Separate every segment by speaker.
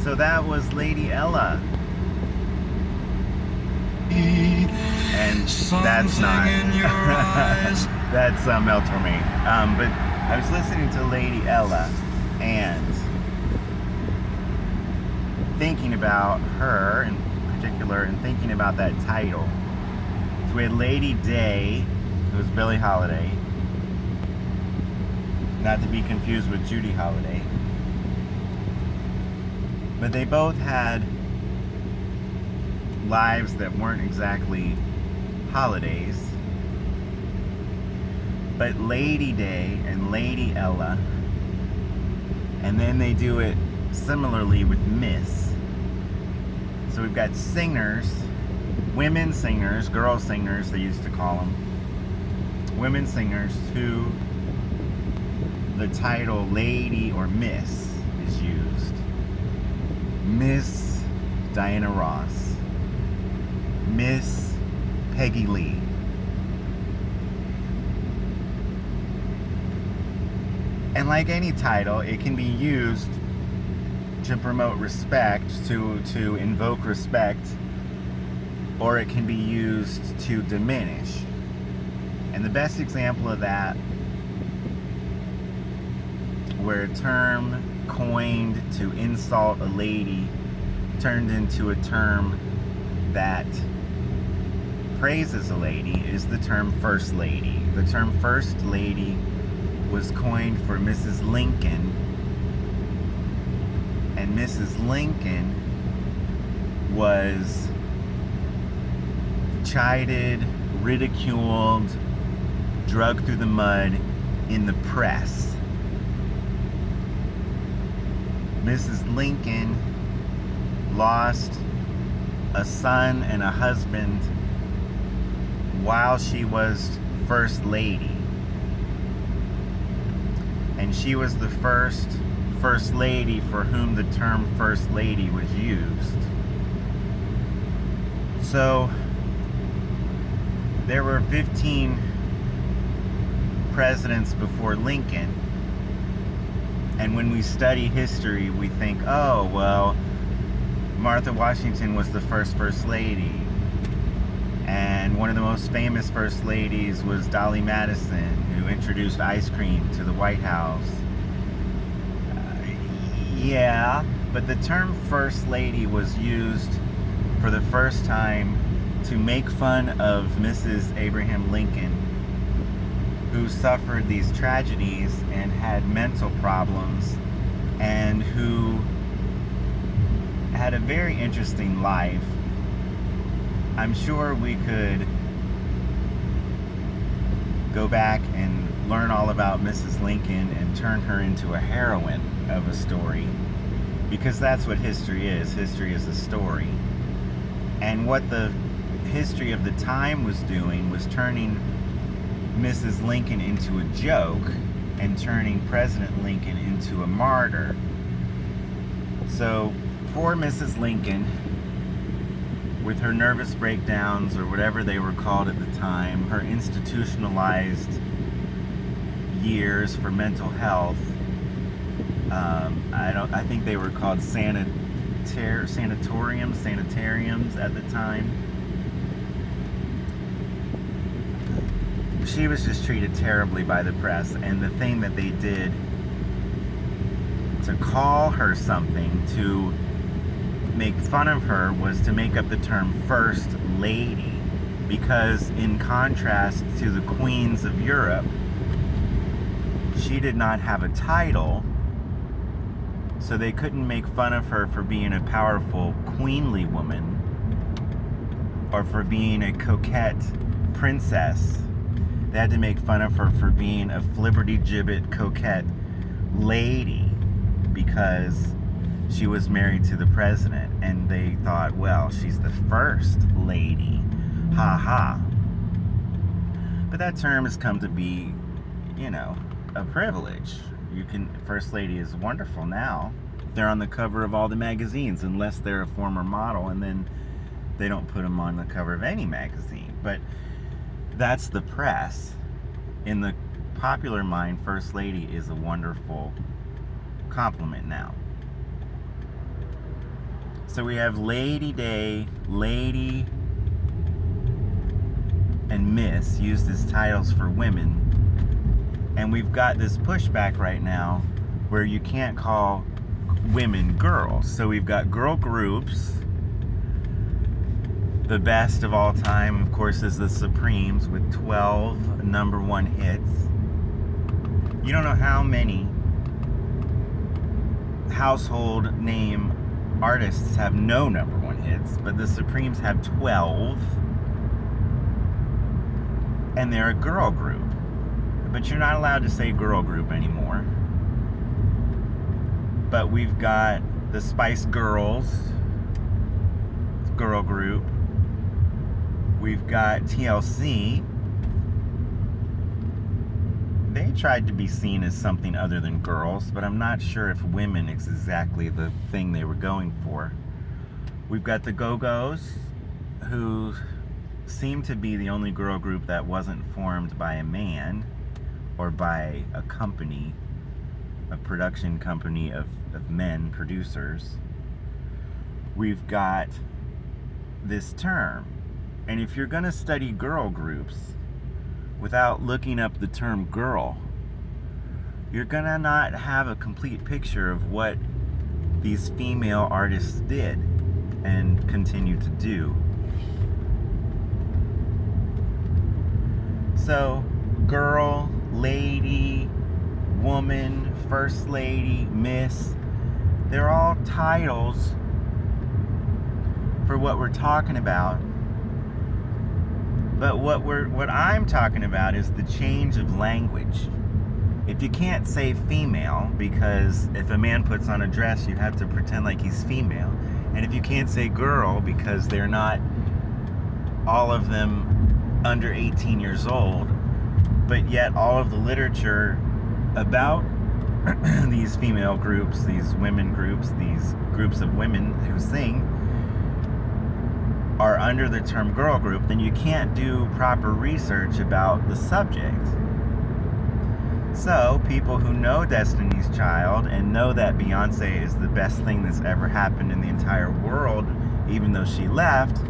Speaker 1: So that was Lady Ella. And that's not. That's Mel Torme. But I was listening to Lady Ella and thinking about her in particular and thinking about that title. So we had Lady Day, who was Billie Holiday, not to be confused with Judy Holiday. But they both had lives that weren't exactly holidays. But Lady Day and Lady Ella, and then they do it similarly with Miss. So we've got singers, women singers, girl singers they used to call them, women singers who the title Lady or Miss is used. Miss Diana Ross, Miss Peggy Lee. And like any title, it can be used to promote respect, to invoke respect, or it can be used to diminish. And the best example of that, where a term coined to insult a lady turned into a term that praises a lady, is the term First Lady. The term First Lady was coined for Mrs. Lincoln, and Mrs. Lincoln was chided, ridiculed, dragged through the mud in the press. Mrs. Lincoln lost a son and a husband while she was First Lady. And she was the First Lady for whom the term First Lady was used. So there were 15 presidents before Lincoln. And when we study history, we think, oh, well, Martha Washington was the First Lady. And one of the most famous First Ladies was Dolly Madison, who introduced ice cream to the White House. Yeah, but the term First Lady was used for the first time to make fun of Mrs. Abraham Lincoln, who suffered these tragedies and had mental problems, and who had a very interesting life. I'm sure we could go back and learn all about Mrs. Lincoln and turn her into a heroine of a story, because that's what history is. History is a story. And what the history of the time was doing was turning Mrs. Lincoln into a joke and turning President Lincoln into a martyr. So poor Mrs. Lincoln, with her nervous breakdowns or whatever they were called at the time, her institutionalized years for mental health, I think they were called sanitariums at the time. She was just treated terribly by the press, and the thing that they did to call her something, to make fun of her, was to make up the term First Lady, because in contrast to the queens of Europe, she did not have a title, so they couldn't make fun of her for being a powerful queenly woman or for being a coquette princess. They had to make fun of her for being a flibberty-gibbet coquette lady because she was married to the president, and they thought, well, she's the First Lady. Ha ha. But that term has come to be, a privilege. First Lady is wonderful now. They're on the cover of all the magazines, unless they're a former model, and then they don't put them on the cover of any magazine. But that's the press. In the popular mind, First Lady is a wonderful compliment now. So we have Lady Day, Lady, and Miss used as titles for women. And we've got this pushback right now where you can't call women girls. So we've got girl groups. The best of all time, of course, is the Supremes with 12 number one hits. You don't know how many household name artists have no number one hits, but the Supremes have 12. And they're a girl group. But you're not allowed to say girl group anymore. But we've got the Spice Girls, girl group. We've got TLC. They tried to be seen as something other than girls, but I'm not sure if women is exactly the thing they were going for. We've got the Go-Go's, who seem to be the only girl group that wasn't formed by a man or by a company, a production company of men producers. We've got this term. And if you're going to study girl groups without looking up the term girl, you're going to not have a complete picture of what these female artists did and continue to do. So, girl, lady, woman, first lady, miss, they're all titles for what we're talking about. But what I'm talking about is the change of language. If you can't say female, because if a man puts on a dress, you have to pretend like he's female. And if you can't say girl, because they're not all of them under 18 years old, but yet all of the literature about these female groups, these women groups, these groups of women who sing are under the term girl group, then you can't do proper research about the subject. So people who know Destiny's Child and know that Beyonce is the best thing that's ever happened in the entire world, even though she left,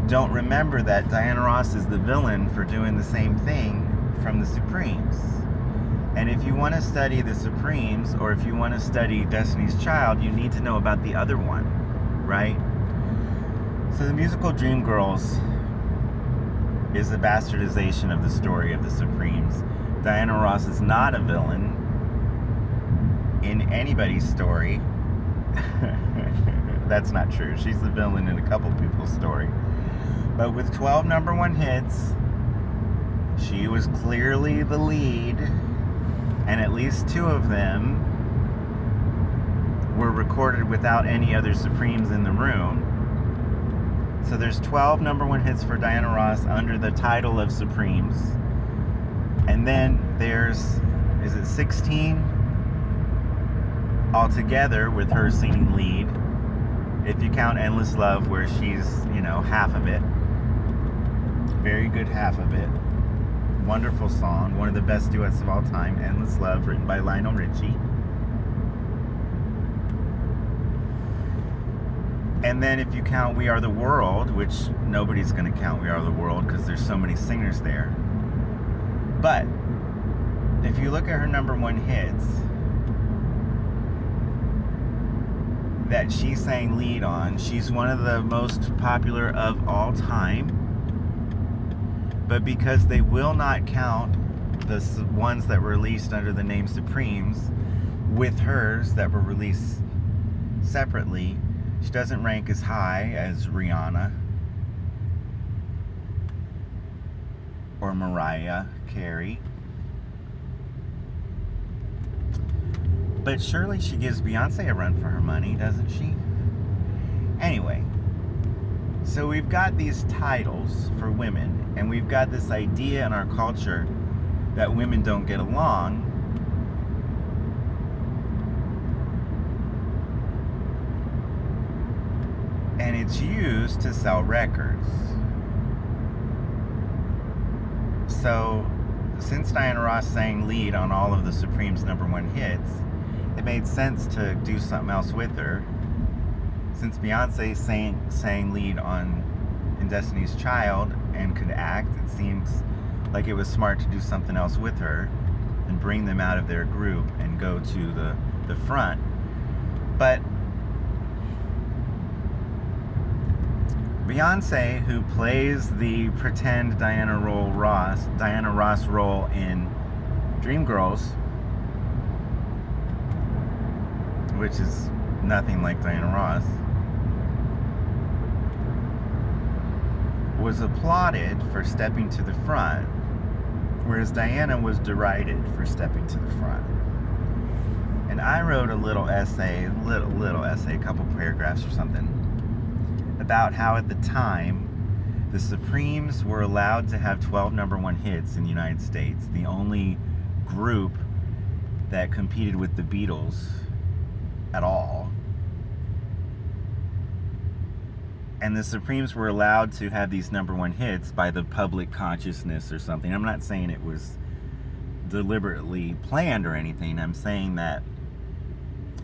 Speaker 1: don't remember that Diana Ross is the villain for doing the same thing from the Supremes. And if you want to study the Supremes, or if you want to study Destiny's Child, you need to know about the other one, right? So the musical Dreamgirls is a bastardization of the story of the Supremes. Diana Ross is not a villain in anybody's story. That's not true. She's the villain in a couple people's story. But with 12 number one hits, she was clearly the lead, and at least 2 of them were recorded without any other Supremes in the room. So there's 12 number one hits for Diana Ross under the title of Supremes. And then there's, is it 16 altogether with her singing lead? If you count Endless Love, where she's, half of it. Very good half of it. Wonderful song. One of the best duets of all time. Endless Love, written by Lionel Richie. And then if you count We Are the World, which nobody's going to count We Are the World because there's so many singers there. But if you look at her number one hits that she sang lead on, she's one of the most popular of all time. But because they will not count the ones that were released under the name Supremes with hers that were released separately, she doesn't rank as high as Rihanna or Mariah Carey. But surely she gives Beyonce a run for her money, doesn't she? Anyway, so we've got these titles for women, and we've got this idea in our culture that women don't get along. And it's used to sell records. So, since Diana Ross sang lead on all of the Supremes' number one hits, it made sense to do something else with her. since Beyonce sang lead on in Destiny's Child and could act, it seems like it was smart to do something else with her and bring them out of their group and go to the front. But Beyonce, who plays the pretend Diana Ross role in Dreamgirls, which is nothing like Diana Ross, was applauded for stepping to the front, whereas Diana was derided for stepping to the front. And I wrote a little essay, a couple paragraphs or something, about how at the time the Supremes were allowed to have 12 number one hits in the United States, the only group that competed with the Beatles at all. And the Supremes were allowed to have these number one hits by the public consciousness or something. I'm not saying it was deliberately planned or anything. I'm saying that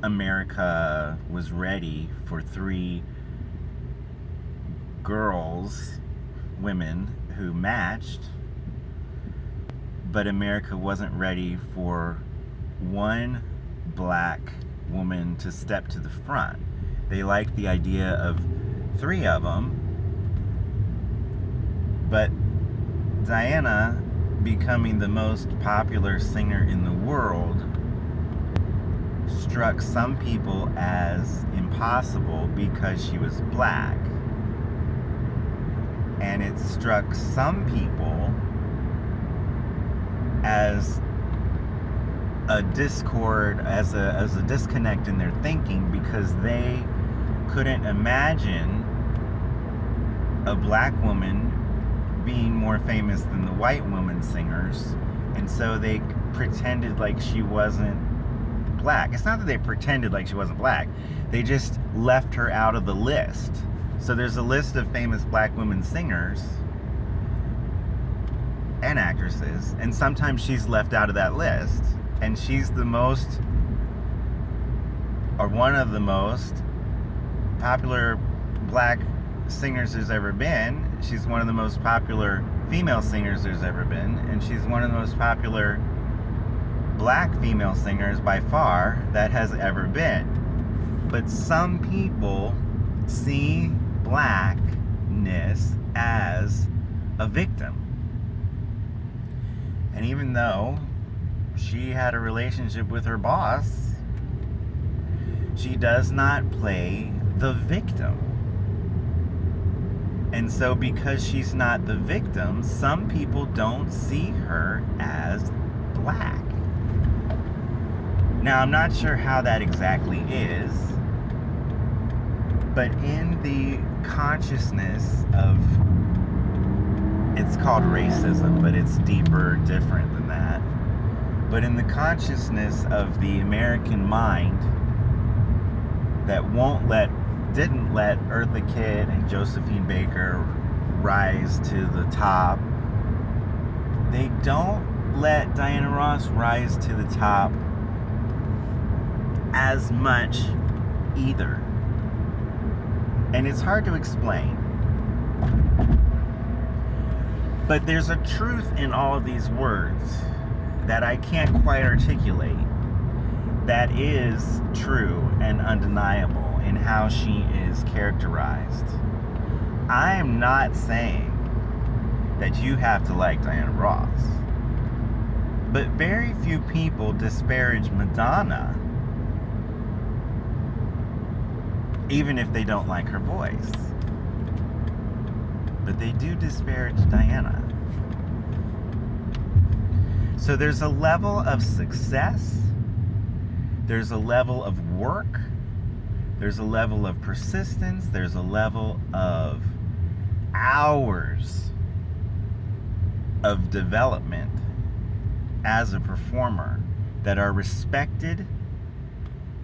Speaker 1: America was ready for 3 women who matched, but America wasn't ready for one black woman to step to the front. They liked the idea of 3 of them, but Diana becoming the most popular singer in the world struck some people as impossible because she was black. And it struck some people as a discord, as a disconnect in their thinking, because they couldn't imagine a black woman being more famous than the white woman singers, and so they pretended like she wasn't black. It's not that they pretended like she wasn't black, they just left her out of the list. So there's a list of famous black women singers and actresses, and sometimes she's left out of that list, and she's the most, or one of the most popular black singers there's ever been. She's one of the most popular female singers there's ever been, and she's one of the most popular black female singers by far that has ever been. But some people see blackness as a victim. And even though she had a relationship with her boss, she does not play the victim. And so because she's not the victim, some people don't see her as black. Now, I'm not sure how that exactly is, but in the consciousness of, it's called racism, but it's deeper, different than that. But in the consciousness of the American mind that didn't let Eartha Kitt and Josephine Baker rise to the top, they don't let Diana Ross rise to the top as much either. And it's hard to explain. But there's a truth in all of these words that I can't quite articulate that is true and undeniable in how she is characterized. I am not saying that you have to like Diana Ross, but very few people disparage Madonna, even if they don't like her voice. But they do disparage Diana. So there's a level of success, there's a level of work, there's a level of persistence, there's a level of hours of development as a performer that are respected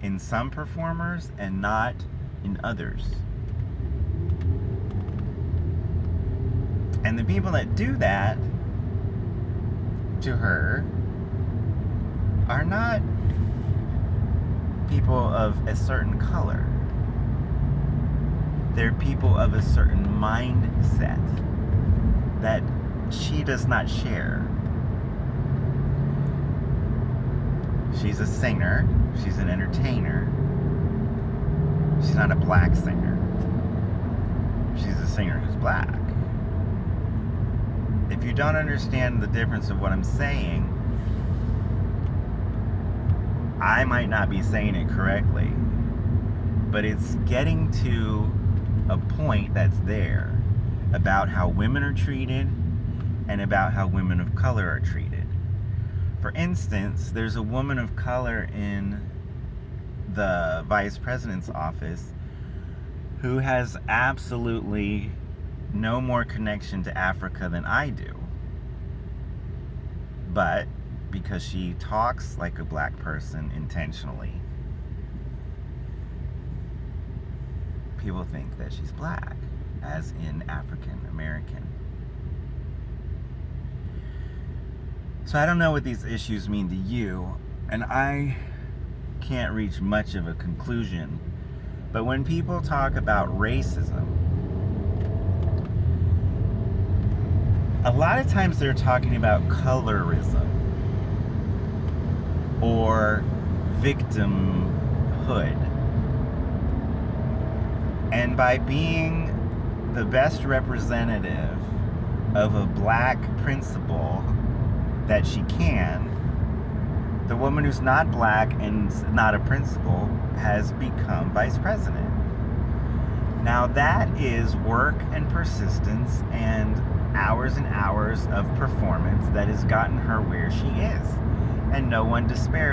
Speaker 1: in some performers and not in others. And the people that do that to her are not people of a certain color. They're people of a certain mindset that she does not share. She's a singer. She's an entertainer. She's not a black singer. She's a singer who's black. If you don't understand the difference of what I'm saying, I might not be saying it correctly, but it's getting to a point that's there about how women are treated and about how women of color are treated. For instance, there's a woman of color in the vice president's office who has absolutely no more connection to Africa than I do. But because she talks like a black person intentionally, people think that she's black, as in African American. So I don't know what these issues mean to you, and I can't reach much of a conclusion. But when people talk about racism, a lot of times they're talking about colorism or victimhood. And by being the best representative of a black principal that she can, the woman who's not black and not a principal has become vice president. Now that is work and persistence and hours of performance that has gotten her where she is. And no one despairs